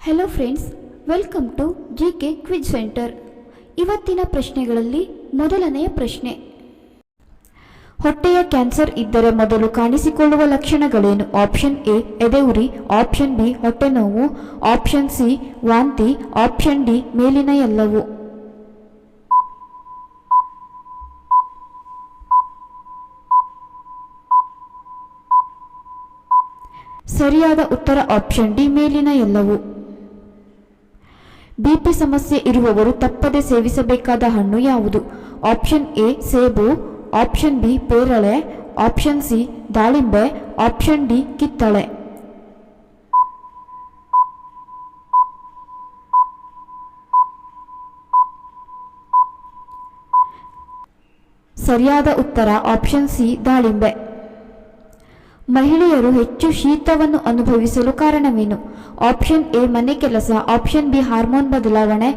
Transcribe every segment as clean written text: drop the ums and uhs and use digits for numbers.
Hello friends, welcome to GK quiz centre. ಇವತ್ತಿನ ಪ್ರಶ್ನೆಗಳಲ್ಲಿ ಮೊದಲನೆಯ ಪ್ರಶ್ನೆ, ಹೊಟ್ಟೆಯ ಕ್ಯಾನ್ಸರ್ ಇದ್ದರೆ ಮೊದಲು ಕಾಣಿಸಿಕೊಳ್ಳುವ ಲಕ್ಷಣಗಳೇನು? ಆಪ್ಷನ್ ಎ ಎದೆಯುರಿ, ಆಪ್ಷನ್ ಬಿ ಹೊಟ್ಟೆ ನೋವು, ಆಪ್ಷನ್ ಸಿ ವಾಂತಿ, ಆಪ್ಷನ್ ಡಿ ಮೇಲಿನ ಎಲ್ಲವೂ. ಸರಿಯಾದ ಉತ್ತರ ಆಪ್ಷನ್ ಡಿ ಮೇಲಿನ ಎಲ್ಲವೂ. ಬಿಪಿ ಸಮಸ್ಯೆ ಇರುವವರು ತಪ್ಪದೆ ಸೇವಿಸಬೇಕಾದ ಹಣ್ಣು ಯಾವುದು? ಆಪ್ಷನ್ ಎ ಸೇಬು, ಆಪ್ಷನ್ ಬಿ ಪೇರಳೆ, ಆಪ್ಷನ್ ಸಿ ದಾಳಿಂಬೆ, ಆಪ್ಷನ್ ಡಿ ಕಿತ್ತಳೆ. ಸರಿಯಾದ ಉತ್ತರ ಆಪ್ಷನ್ ಸಿ ದಾಳಿಂಬೆ. ಮಹಿಳೆಯರು ಹೆಚ್ಚು ಶೀತವನ್ನು ಅನುಭವಿಸಲು ಕಾರಣವೇನು? ಆಪ್ಷನ್ ಎ ಮನೆ ಕೆಲಸ, ಆಪ್ಷನ್ ಬಿ ಹಾರ್ಮೋನ್ ಬದಲಾವಣೆ,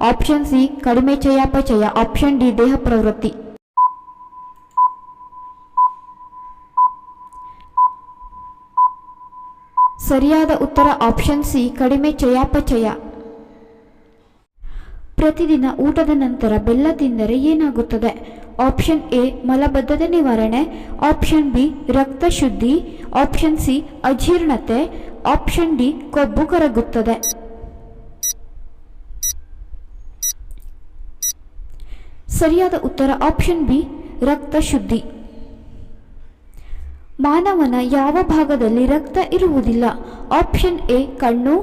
ಆಪ್ಷನ್ ಸಿ ಕಡಿಮೆ ಚಯಾಪಚಯ, ಆಪ್ಷನ್ ಡಿ ದೇಹ ಪ್ರವೃತ್ತಿ. ಸರಿಯಾದ ಉತ್ತರ ಆಪ್ಷನ್ ಸಿ ಕಡಿಮೆ ಚಯಾಪಚಯ. ಪ್ರತಿದಿನ ಊಟದ ನಂತರ ಬೆಲ್ಲ ತಿಂದರೆ ಏನಾಗುತ್ತದೆ? ಆಪ್ಷನ್ ಎ ಮಲಬದ್ಧತೆ ನಿವಾರಣೆ, ಆಪ್ಷನ್ ಬಿ ರಕ್ತ ಶುದ್ಧಿ, ಆಪ್ಷನ್ ಸಿ ಅಜೀರ್ಣತೆ, ಆಪ್ಷನ್ ಡಿ ಕೊಬ್ಬು ಕರಗುತ್ತದೆ. ಸರಿಯಾದ ಉತ್ತರ ಆಪ್ಷನ್ ಬಿ ರಕ್ತ ಶುದ್ಧಿ. ಮಾನವನ ಯಾವ ಭಾಗದಲ್ಲಿ ರಕ್ತ ಇರುವುದಿಲ್ಲ? ಆಪ್ಷನ್ ಎ ಕಣ್ಣು,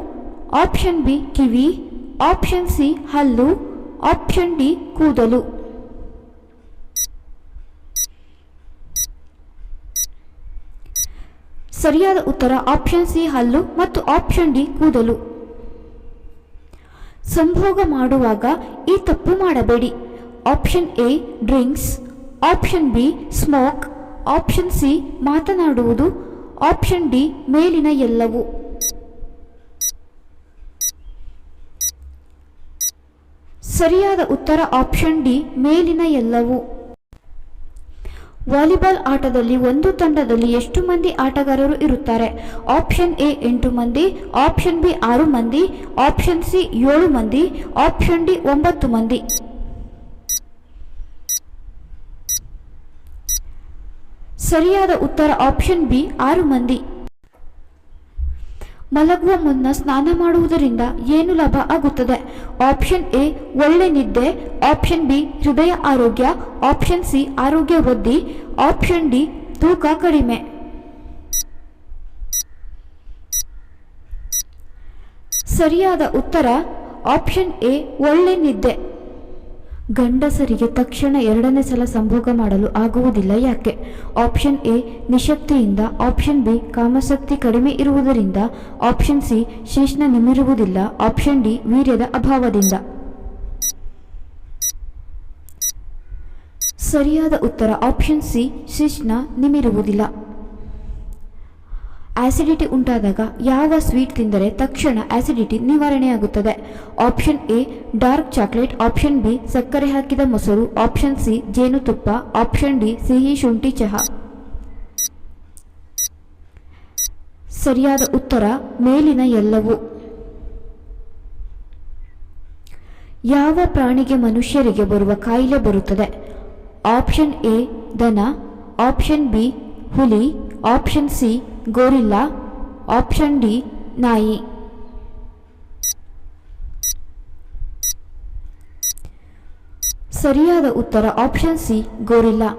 ಆಪ್ಷನ್ ಬಿ ಕಿವಿ, ಆಪ್ಷನ್ ಸಿ ಹಲ್ಲು, ಆಪ್ಷನ್ ಡಿ ಕೂದಲು. ಸರಿಯಾದ ಉತ್ತರ ಆಪ್ಷನ್ ಸಿ ಹಲ್ಲು ಮತ್ತು ಆಪ್ಷನ್ ಡಿ ಕೂದಲು. ಸಂಭೋಗ ಮಾಡುವಾಗ ಈ ತಪ್ಪು ಮಾಡಬೇಡಿ. Option A drinks, option B smoke, option C ಮಾತನಾಡುವುದು, ಆಪ್ಷನ್ ಡಿ ಮೇಲಿನ ಎಲ್ಲವೂ. ಸರಿಯಾದ ಉತ್ತರ ಆಪ್ಷನ್ ಡಿ ಮೇಲಿನ ಎಲ್ಲವೂ. ವಾಲಿಬಾಲ್ ಆಟದಲ್ಲಿ ಒಂದು ತಂಡದಲ್ಲಿ ಎಷ್ಟು ಮಂದಿ ಆಟಗಾರರು ಇರುತ್ತಾರೆ? ಆಪ್ಷನ್ ಎ 8 ಮಂದಿ, ಆಪ್ಷನ್ ಬಿ 6 ಮಂದಿ, ಆಪ್ಷನ್ ಸಿ 7 ಮಂದಿ, ಆಪ್ಷನ್ ಡಿ 9 ಮಂದಿ. ಸರಿಯಾದ ಉತ್ತರ ಆಪ್ಷನ್ ಬಿ 6 ಮಂದಿ. ಮಲಗುವ ಮುನ್ನ ಸ್ನಾನ ಮಾಡುವುದರಿಂದ ಏನು ಲಾಭ ಆಗುತ್ತದೆ? ಆಪ್ಷನ್ ಎ ಒಳ್ಳೆ ನಿದ್ದೆ, ಆಪ್ಷನ್ ಬಿ ಹೃದಯ ಆರೋಗ್ಯ, ಆಪ್ಷನ್ ಸಿ ಆರೋಗ್ಯ ವೃದ್ಧಿ, ಆಪ್ಷನ್ ಡಿ ತೂಕ ಕಡಿಮೆ. ಸರಿಯಾದ ಉತ್ತರ ಆಪ್ಷನ್ ಎ ಒಳ್ಳೆ ನಿದ್ದೆ. ಗಂಡಸರಿಗೆ ತಕ್ಷಣ 2ನೇ ಸಲ ಸಂಭೋಗ ಮಾಡಲು ಆಗುವುದಿಲ್ಲ, ಯಾಕೆ? ಆಪ್ಷನ್ ಎ ನಿಶಕ್ತಿಯಿಂದ, ಆಪ್ಷನ್ ಬಿ ಕಾಮಶಕ್ತಿ ಕಡಿಮೆ ಇರುವುದರಿಂದ, ಆಪ್ಷನ್ ಸಿ ಶಿಶ್ನ ನಿಮಿರುವುದಿಲ್ಲ, ಆಪ್ಷನ್ ಡಿ ವೀರ್ಯದ ಅಭಾವದಿಂದ. ಸರಿಯಾದ ಉತ್ತರ ಆಪ್ಷನ್ ಸಿ ಶಿಶ್ನ ನಿಮಿರುವುದಿಲ್ಲ. ಆಸಿಡಿಟಿ ಉಂಟಾದಾಗ ಯಾವ ಸ್ವೀಟ್ ತಿಂದರೆ ತಕ್ಷಣ ಆಸಿಡಿಟಿ ನಿವಾರಣೆಯಾಗುತ್ತದೆ? Option A dark chocolate, option B ಸಕ್ಕರೆ ಹಾಕಿದ ಮೊಸರು, ಆಪ್ಷನ್ ಸಿ ಜೇನುತುಪ್ಪ, ಆಪ್ಷನ್ ಡಿ ಸಿಹಿ ಶುಂಠಿ ಚಹಾ. ಸರಿಯಾದ ಉತ್ತರ ಮೇಲಿನ ಎಲ್ಲವೂ. ಯಾವ ಪ್ರಾಣಿಗೆ ಮನುಷ್ಯರಿಗೆ ಬರುವ ಕಾಯಿಲೆ ಬರುತ್ತದೆ? ಆಪ್ಷನ್ ಎ ದನ, ಆಪ್ಷನ್ ಬಿ ಹುಲಿ, option C gorilla, option D ನಾಯಿ. ಸರಿಯಾದ ಉತ್ತರ ಆಪ್ಷನ್ ಸಿ ಗೋರಿಲ್ಲಾ.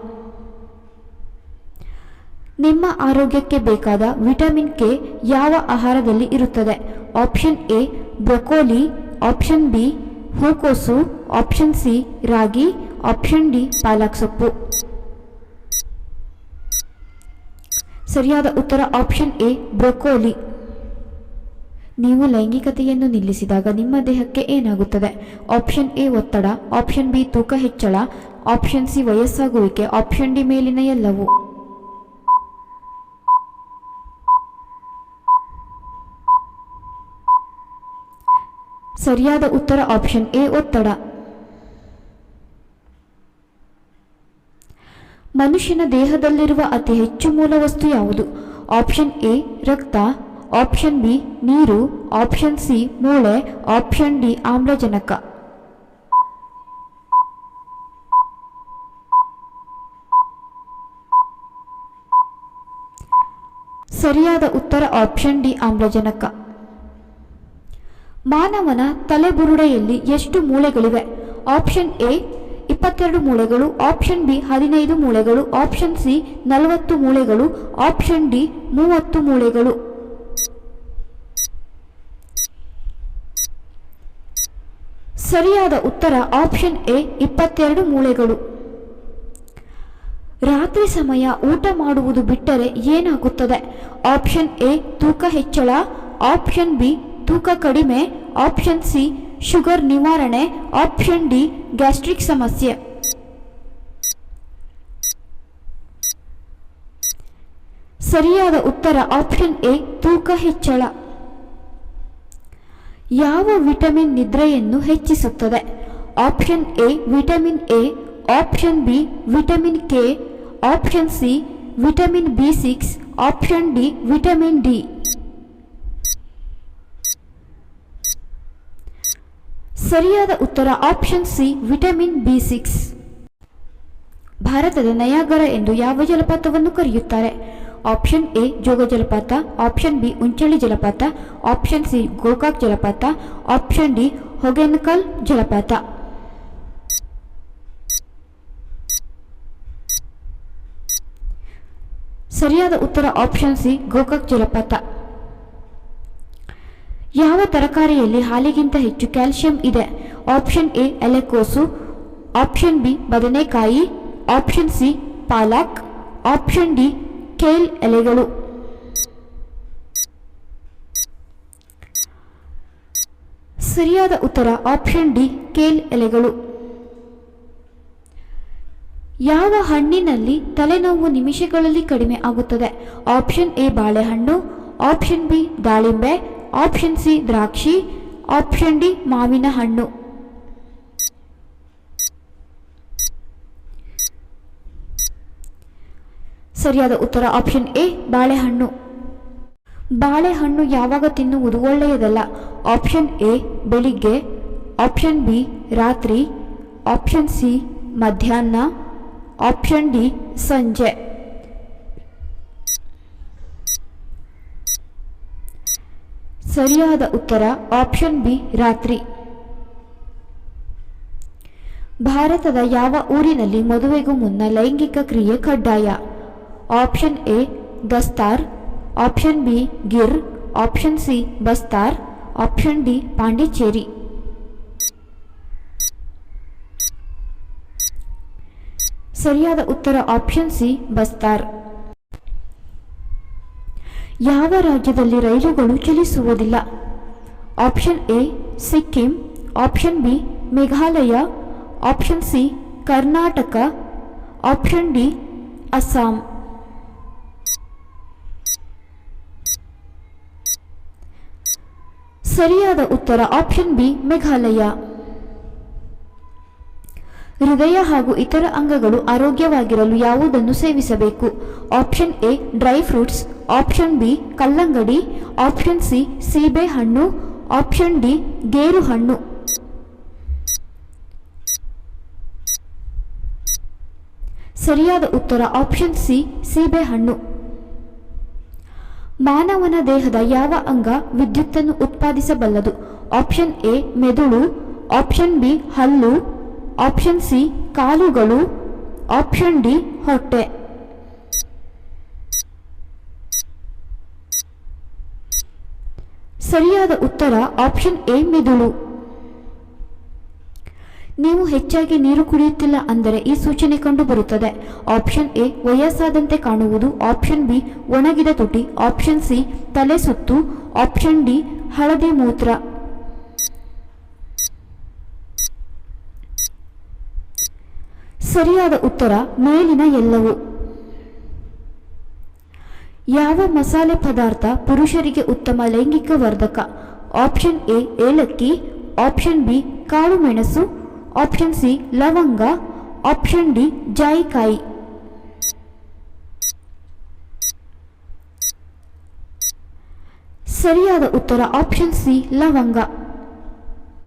ನಿಮ್ಮ ಆರೋಗ್ಯಕ್ಕೆ ಬೇಕಾದ ವಿಟಮಿನ್ ಕೆ ಯಾವ ಆಹಾರದಲ್ಲಿ ಇರುತ್ತದೆ? Option A broccoli, option B ಹೂಕೋಸು, ಆಪ್ಷನ್ ಸಿ ರಾಗಿ, ಆಪ್ಷನ್ ಡಿ ಪಾಲಕ್ ಸೊಪ್ಪು. ಸರಿಯಾದ ಉತ್ತರ ಆಪ್ಷನ್ ಎ ಬ್ರೊಕೋಲಿ. ನೀವು ಲೈಂಗಿಕತೆಯನ್ನು ನಿಲ್ಲಿಸಿದಾಗ ನಿಮ್ಮ ದೇಹಕ್ಕೆ ಏನಾಗುತ್ತದೆ? ಆಪ್ಷನ್ ಎ ಒತ್ತಡ, ಆಪ್ಷನ್ ಬಿ ತೂಕ ಹೆಚ್ಚಳ, ಆಪ್ಷನ್ ಸಿ ವಯಸ್ಸಾಗುವಿಕೆ, ಆಪ್ಷನ್ ಡಿ ಮೇಲಿನ ಎಲ್ಲವೂ. ಸರಿಯಾದ ಉತ್ತರ ಆಪ್ಷನ್ ಎ ಒತ್ತಡ. ಮನುಷ್ಯನ ದೇಹದಲ್ಲಿರುವ ಅತಿ ಹೆಚ್ಚು ಮೂಲವಸ್ತು ಯಾವುದು? ಆಪ್ಷನ್ ಎ ರಕ್ತ, ಆಪ್ಷನ್ ಬಿ ನೀರು, ಆಪ್ಷನ್ ಸಿ ಮೂಳೆ, ಆಪ್ಷನ್ ಡಿ ಆಮ್ಲಜನಕ. ಸರಿಯಾದ ಉತ್ತರ ಆಪ್ಷನ್ ಡಿ ಆಮ್ಲಜನಕ. ಮಾನವನ ತಲೆಬುರುಡೆಯಲ್ಲಿ ಎಷ್ಟು ಮೂಳೆಗಳಿವೆ? ಆಪ್ಷನ್ ಎ 22 ಮೂಳೆಗಳು, ಆಪ್ಷನ್ ಬಿ 15 ಮೂಳೆಗಳು, ಆಪ್ಷನ್ ಸಿ 40 ಮೂಳೆಗಳು, ಆಪ್ಷನ್ ಡಿ 30 ಮೂಳೆಗಳು. ಸರಿಯಾದ ಉತ್ತರ ಆಪ್ಷನ್ ಎ 22 ಮೂಳೆಗಳು. ರಾತ್ರಿ ಸಮಯ ಊಟ ಮಾಡುವುದು ಬಿಟ್ಟರೆ ಏನಾಗುತ್ತದೆ? ಆಪ್ಷನ್ ಎ ತೂಕ ಹೆಚ್ಚಳ, ಆಪ್ಷನ್ ಬಿ ತೂಕ ಕಡಿಮೆ, ಆಪ್ಷನ್ ಸಿ ಶುಗರ್ ನಿವಾರಣೆ, ಆಪ್ಷನ್ ಡಿ ಗ್ಯಾಸ್ಟ್ರಿಕ್ ಸಮಸ್ಯೆ. ಸರಿಯಾದ ಉತ್ತರ ಆಪ್ಷನ್ ಎ ತೂಕ ಹೆಚ್ಚಳ. ಯಾವ ವಿಟಮಿನ್ ನಿದ್ರೆಯನ್ನು ಹೆಚ್ಚಿಸುತ್ತದೆ? Option A vitamin A, option B vitamin K, option C vitamin ಬಿ6, ಆಪ್ಷನ್ ಡಿ ವಿಟಮಿನ್ ಡಿ. ಸರಿಯಾದ ಉತ್ತರ ಆಪ್ಷನ್ ಸಿ ವಿಟಮಿನ್ ಬಿ6. ಭಾರತದ ನಯಾಗರ ಎಂದು ಯಾವ ಜಲಪಾತವನ್ನು ಕರೆಯುತ್ತಾರೆ? ಆಪ್ಷನ್ ಎ ಜೋಗ ಜಲಪಾತ, ಆಪ್ಷನ್ ಬಿ ಉಂಚಳ್ಳಿ ಜಲಪಾತ, ಆಪ್ಷನ್ ಸಿ ಗೋಕಾಕ್ ಜಲಪಾತ, ಆಪ್ಷನ್ ಡಿ ಹೊಗೇನಕಲ್ ಜಲಪಾತ. ಸರಿಯಾದ ಉತ್ತರ ಆಪ್ಷನ್ ಸಿ ಗೋಕಾಕ್ ಜಲಪಾತ. ಯಾವ ತರಕಾರಿಯಲ್ಲಿ ಹಾಲಿಗಿಂತ ಹೆಚ್ಚು ಕ್ಯಾಲ್ಸಿಯಂ ಇದೆ? ಆಪ್ಷನ್ ಎ ಎಲೆಕೋಸು, ಆಪ್ಷನ್ ಬಿ ಬದನೆಕಾಯಿ, ಆಪ್ಷನ್ ಸಿ ಪಾಲಕ್, ಆಪ್ಷನ್ ಡಿ ಕೇಲ್ ಎಲೆಗಳು. ಸರಿಯಾದ ಉತ್ತರ ಆಪ್ಷನ್ ಡಿ ಕೇಲ್ ಎಲೆಗಳು. ಯಾವ ಹಣ್ಣಿನಲ್ಲಿ ತಲೆನೋವು ನಿಮಿಷಗಳಲ್ಲಿ ಕಡಿಮೆ ಆಗುತ್ತದೆ? ಆಪ್ಷನ್ ಎ ಬಾಳೆಹಣ್ಣು, ಆಪ್ಷನ್ ಬಿ ದಾಳಿಂಬೆ, ಆಪ್ಷನ್ ಸಿ ದ್ರಾಕ್ಷಿ, ಆಪ್ಷನ್ ಡಿ ಮಾವಿನ ಹಣ್ಣು. ಸರಿಯಾದ ಉತ್ತರ ಆಪ್ಷನ್ ಎ ಬಾಳೆಹಣ್ಣು. ಬಾಳೆಹಣ್ಣು ಯಾವಾಗ ತಿನ್ನುವುದು ಒಳ್ಳೆಯದಲ್ಲ? ಆಪ್ಷನ್ ಎ ಬೆಳಿಗ್ಗೆ, ಆಪ್ಷನ್ ಬಿ ರಾತ್ರಿ, ಆಪ್ಷನ್ ಸಿ ಮಧ್ಯಾಹ್ನ, ಆಪ್ಷನ್ ಡಿ ಸಂಜೆ. ಸರಿಯಾದ ಉತ್ತರ ಆಪ್ಷನ್ ಬಿ ರಾತ್ರಿ. ಭಾರತದ ಯಾವ ಊರಿನಲ್ಲಿ ಮದುವೆಗೂ ಮುನ್ನ ಲೈಂಗಿಕ ಕ್ರಿಯೆ ಕಡ್ಡಾಯ? Option A Dastar, option B Gir, option C Bastar, option D Pondicherry. ಸರಿಯಾದ ಉತ್ತರ ಆಪ್ಷನ್ ಸಿ ಬಸ್ತಾರ್. ಯಾವ ರಾಜ್ಯದಲ್ಲಿ ರೈಲುಗಳು ಚಲಿಸುವುದಿಲ್ಲ? Option A Sikkim, option B Meghalaya, option C Karnataka, option D Assam. ಸರಿಯಾದ ಉತ್ತರ ಆಪ್ಷನ್ ಬಿ ಮೇಘಾಲಯ. ಹೃದಯ ಹಾಗೂ ಇತರ ಅಂಗಗಳು ಆರೋಗ್ಯವಾಗಿರಲು ಯಾವುದನ್ನು ಸೇವಿಸಬೇಕು? Option A dry fruits, option B ಕಲ್ಲಂಗಡಿ, ಆಪ್ಷನ್ ಸಿ ಸೀಬೆ ಹಣ್ಣು, ಆಪ್ಷನ್ ಡಿ ಗೇರು ಹಣ್ಣು. ಸರಿಯಾದ ಉತ್ತರ ಆಪ್ಷನ್ ಸಿ ಸೀಬೆ ಹಣ್ಣು. ಮಾನವನ ದೇಹದ ಯಾವ ಅಂಗ ವಿದ್ಯುತ್ತನ್ನು ಉತ್ಪಾದಿಸಬಲ್ಲದು? ಆಪ್ಷನ್ ಎ ಮೆದುಳು, ಆಪ್ಷನ್ ಬಿ ಹಲ್ಲು, ಆಪ್ಷನ್ ಸಿ ಕಾಲುಗಳು, ಆಪ್ಷನ್ ಡಿ ಹೊಟ್ಟೆ. ಸರಿಯಾದ ಉತ್ತರ ಆಪ್ಷನ್ ಎ ಮೆದುಳು. ನೀವು ಹೆಚ್ಚಾಗಿ ನೀರು ಕುಡಿಯುತ್ತಿಲ್ಲ ಅಂದರೆ ಈ ಸೂಚನೆ ಕಂಡುಬರುತ್ತದೆ. ಆಪ್ಷನ್ ಎ ವಯಸ್ಸಾದಂತೆ ಕಾಣುವುದು, ಆಪ್ಷನ್ ಬಿ ಒಣಗಿದ ತುಟಿ, ಆಪ್ಷನ್ ಸಿ ತಲೆ ಸುತ್ತು, ಆಪ್ಷನ್ ಡಿ ಹಳದಿ ಮೂತ್ರ. ಸರಿಯಾದ ಉತ್ತರ ಮೇಲಿನ ಎಲ್ಲವೂ. ಯಾವ ಮಸಾಲೆ ಪದಾರ್ಥ ಪುರುಷರಿಗೆ ಉತ್ತಮ ಲೈಂಗಿಕ ವರ್ಧಕ? ಆಪ್ಷನ್ ಎ ಏಲಕ್ಕಿ, ಆಪ್ಷನ್ ಬಿ ಕಾಳು ಮೆಣಸು, ಆಪ್ಷನ್ ಸಿ ಲವಂಗ, ಆಪ್ಷನ್ ಡಿ ಜಾಯಿಕಾಯಿ. ಸರಿಯಾದ ಉತ್ತರ ಆಪ್ಷನ್ ಸಿ ಲವಂಗ.